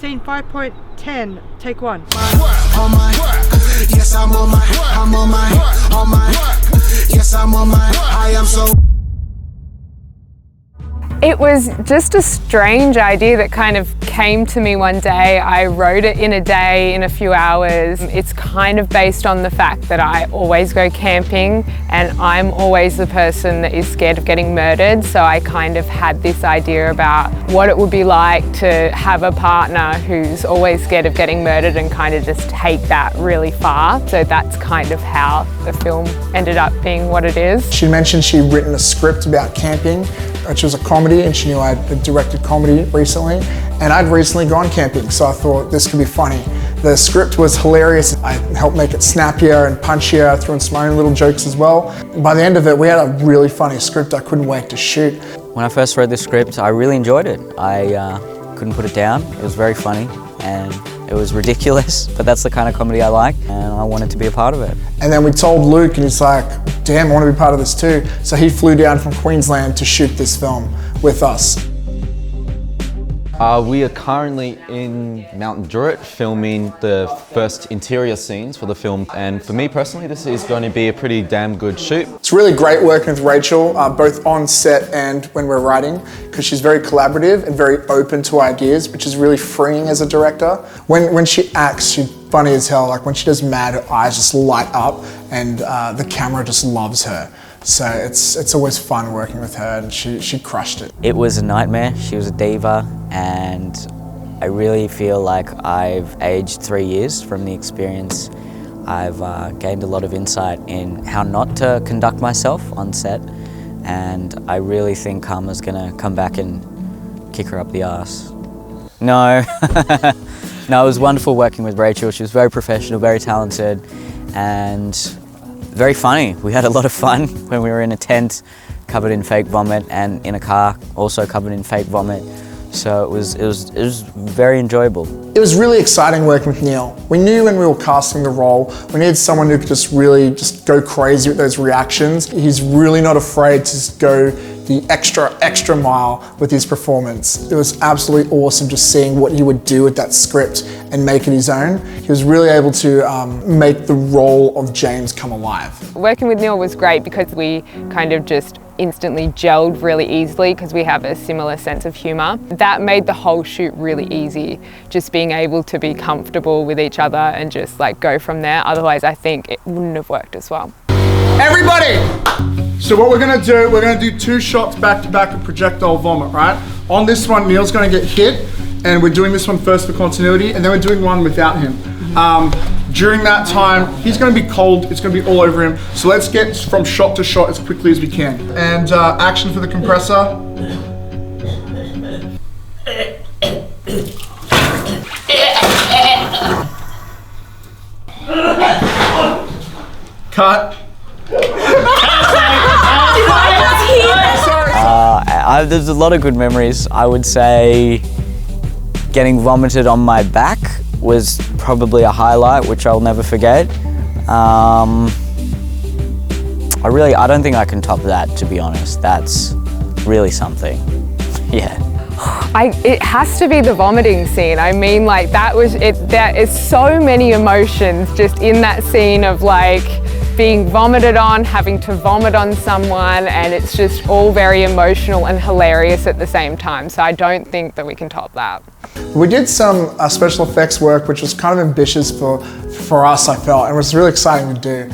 Scene 5.10, take 1. Yes, I'm on my, yes, I'm on my, I am so. It was just a strange idea that kind of came to me one day. I wrote it in a day, in a few hours. It's kind of based on the fact that I always go camping and I'm always the person that is scared of getting murdered. So I kind of had this idea about what it would be like to have a partner who's always scared of getting murdered and kind of just take that really far. So that's kind of how the film ended up being what it is. She mentioned she'd written a script about camping, which was a comedy, and she knew I'd directed comedy recently, and I'd recently gone camping, so I thought this could be funny. The script was hilarious. I helped make it snappier and punchier, threw in some own little jokes as well. By the end of it, we had a really funny script I couldn't wait to shoot. When I first read the script, I really enjoyed it. I couldn't put it down. It was very funny and it was ridiculous, but that's the kind of comedy I like and I wanted to be a part of it. And then we told Luke and he's like, damn, I want to be part of this too. So he flew down from Queensland to shoot this film with us. We are currently in Mount Druitt filming the first interior scenes for the film, and for me personally this is going to be a pretty damn good shoot. It's really great working with Rachel, both on set and when we're writing, because she's very collaborative and very open to ideas, which is really freeing as a director. When she acts, she's funny as hell. Like when she does mad, her eyes just light up and the camera just loves her. So it's always fun working with her, and she crushed it. It was a nightmare. She was a diva, and I really feel like I've aged 3 years from the experience. I've gained a lot of insight in how not to conduct myself on set, and I really think Karma's gonna come back and kick her up the arse. No, no, it was wonderful working with Rachel. She was very professional, very talented, and very funny. We had a lot of fun when we were in a tent covered in fake vomit and in a car also covered in fake vomit. So it was very enjoyable. It was really exciting working with Neel. We knew when we were casting the role, we needed someone who could just really go crazy with those reactions. He's really not afraid to just go the extra mile with his performance. It was absolutely awesome just seeing what he would do with that script and make it his own. He was really able to make the role of James come alive. Working with Neel was great because we kind of just instantly gelled really easily because we have a similar sense of humour. That made the whole shoot really easy, just being able to be comfortable with each other and just like go from there. Otherwise I think it wouldn't have worked as well. Everybody! So what we're gonna do 2 shots back to back of projectile vomit, right? On this one, Neel's gonna get hit, and we're doing this one first for continuity, and then we're doing one without him. During that time, he's gonna be cold, it's gonna be all over him. So let's get from shot to shot as quickly as we can. And action for the compressor. Cut. There's a lot of good memories. I would say getting vomited on my back was probably a highlight, which I'll never forget. I don't think I can top that, to be honest. That's really something. Yeah. It has to be the vomiting scene. I mean, like that was it. There is so many emotions just in that scene of like being vomited on, having to vomit on someone, and it's just all very emotional and hilarious at the same time. So I don't think that we can top that. We did some special effects work, which was kind of ambitious for us, I felt, and it was really exciting to do.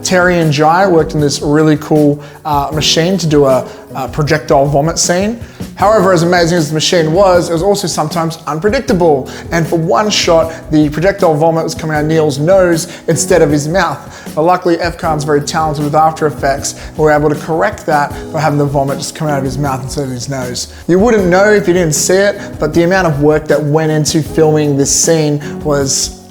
Terry and Jai worked in this really cool machine to do a projectile vomit scene. However, as amazing as the machine was, it was also sometimes unpredictable. And for one shot, the projectile vomit was coming out of Neel's nose instead of his mouth. But luckily, FCARN's very talented with After Effects, and we were able to correct that by having the vomit just come out of his mouth instead of his nose. You wouldn't know if you didn't see it, but the amount of work that went into filming this scene was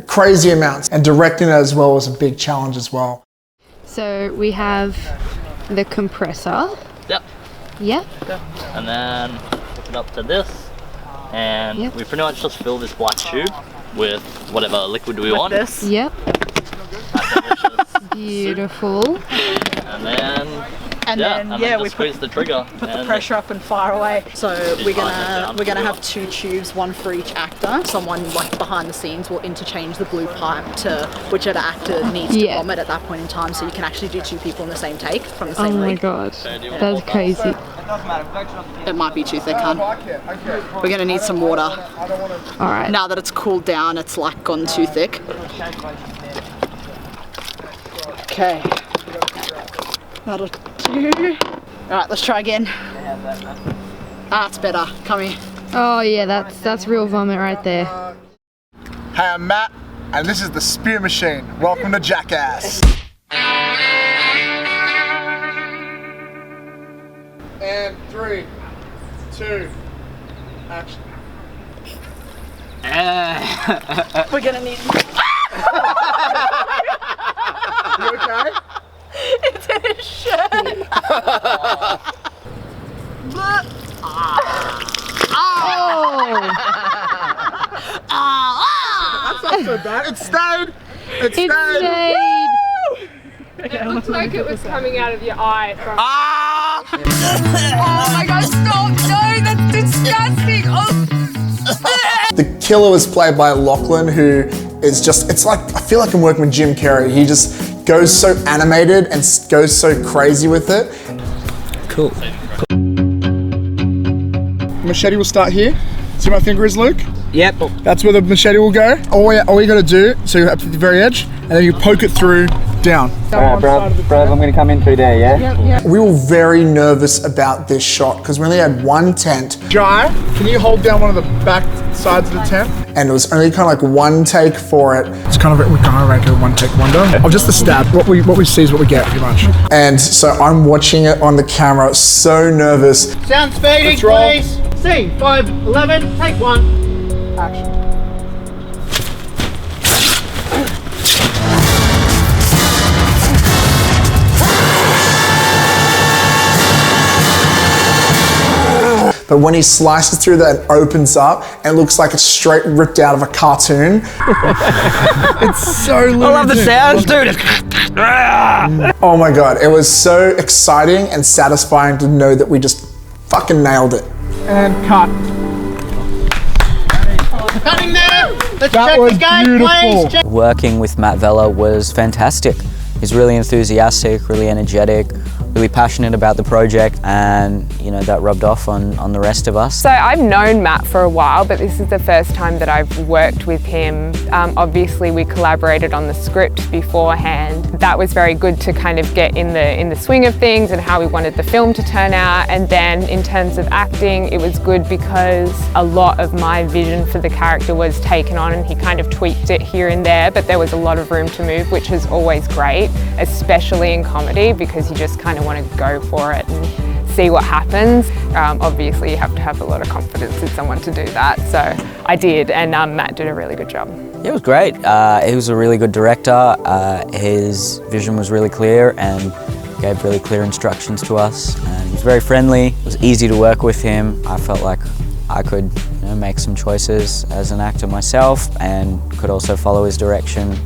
crazy amounts, and directing it as well was a big challenge as well. So we have the compressor. Yep. Yep. And then hook it up to this, and we pretty much just fill this black tube with whatever liquid we want. This. Yep. Beautiful. And then And then we squeeze the trigger. Put the pressure up and fire away. So we're gonna have 2 tubes, one for each actor. Someone like behind the scenes will interchange the blue pipe to whichever actor needs to vomit at that point in time. So you can actually do 2 people in the same take from the same Oh my lead. god, that's crazy. It might be too thick, hun. We're gonna need some water. All right. Now that it's cooled down, it's like gone too thick. Okay. That'll do. Alright, let's try again. That's better. Come here. Oh yeah, that's real vomit right there. Hey, I'm Matt, and this is the Spear Machine. Welcome to Jackass. And 3, 2, action. We're gonna need. You okay? It's in his shirt. That's not so bad. It stayed. It stayed. It looks like it was coming out of your eye. From Oh my god, stop! No, that's disgusting! The killer was played by Lachlan, who is just, it's like, I feel like I'm working with Jim Carrey. He just goes so animated and goes so crazy with it. Cool. Machete will start here. See my finger is, Luke? Yep. That's where the machete will go. All you gotta do, so you're up to the very edge, and then you poke it through, down. Alright, bro, I'm gonna come in through there, yeah? We were very nervous about this shot because we only had one tent. Jai, can you hold down one of the back sides of the tent? And it was only kind of like one take for it. It's kind of, we kind of rank it a one take wonder. Of just the stab, what we see is what we get pretty much. And so I'm watching it on the camera, so nervous. Sound speeding, please! Scene 511, take 1. Action. But when he slices through that and opens up, it looks like it's straight ripped out of a cartoon. It's so limited. I love the sounds, dude. Oh my God, it was so exciting and satisfying to know that we just fucking nailed it. And cut. Cutting there! Let's That check was the game, beautiful. please! Working with Matt Vella was fantastic. He's really enthusiastic, really energetic, really passionate about the project, and you know that rubbed off on the rest of us. So I've known Matt for a while, but this is the first time that I've worked with him. Obviously we collaborated on the script beforehand. That was very good to kind of get in the swing of things and how we wanted the film to turn out. And then in terms of acting, it was good because a lot of my vision for the character was taken on and he kind of tweaked it here and there, but there was a lot of room to move, which is always great, especially in comedy, because you just kind of want to go for it and see what happens. Obviously you have to have a lot of confidence in someone to do that, so I did, and Matt did a really good job. It was great. He was a really good director. His vision was really clear and gave really clear instructions to us. And he was very friendly. It was easy to work with him. I felt like I could make some choices as an actor myself and could also follow his direction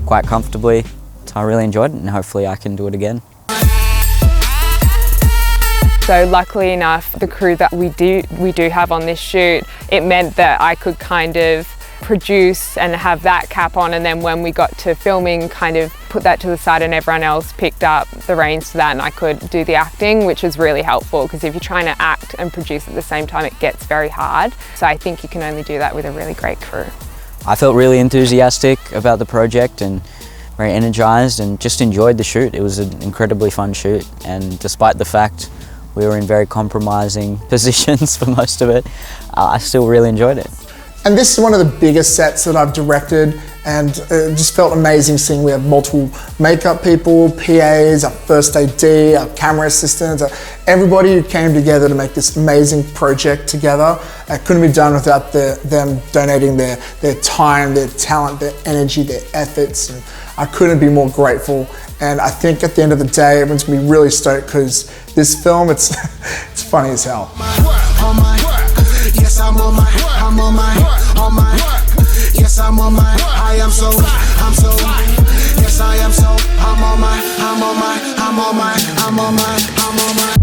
quite comfortably. So I really enjoyed it, and hopefully I can do it again. So luckily enough, the crew that we do have on this shoot, it meant that I could kind of produce and have that cap on, and then when we got to filming, kind of put that to the side and everyone else picked up the reins to that, and I could do the acting, which was really helpful, because if you're trying to act and produce at the same time, it gets very hard. So I think you can only do that with a really great crew. I felt really enthusiastic about the project and very energized, and just enjoyed the shoot. It was an incredibly fun shoot, and despite the fact we were in very compromising positions for most of it, I still really enjoyed it. And this is one of the biggest sets that I've directed, and it just felt amazing seeing we have multiple makeup people, PAs, our first AD, our camera assistants, everybody who came together to make this amazing project together. It couldn't be done without them donating their time, their talent, their energy, their efforts, and I couldn't be more grateful. And I think at the end of the day, everyone's gonna be really stoked, because this film, it's funny as hell. Yes, I'm on my, yes, I'm on my, I'm so, yes, I am so, I'm on my, I'm on my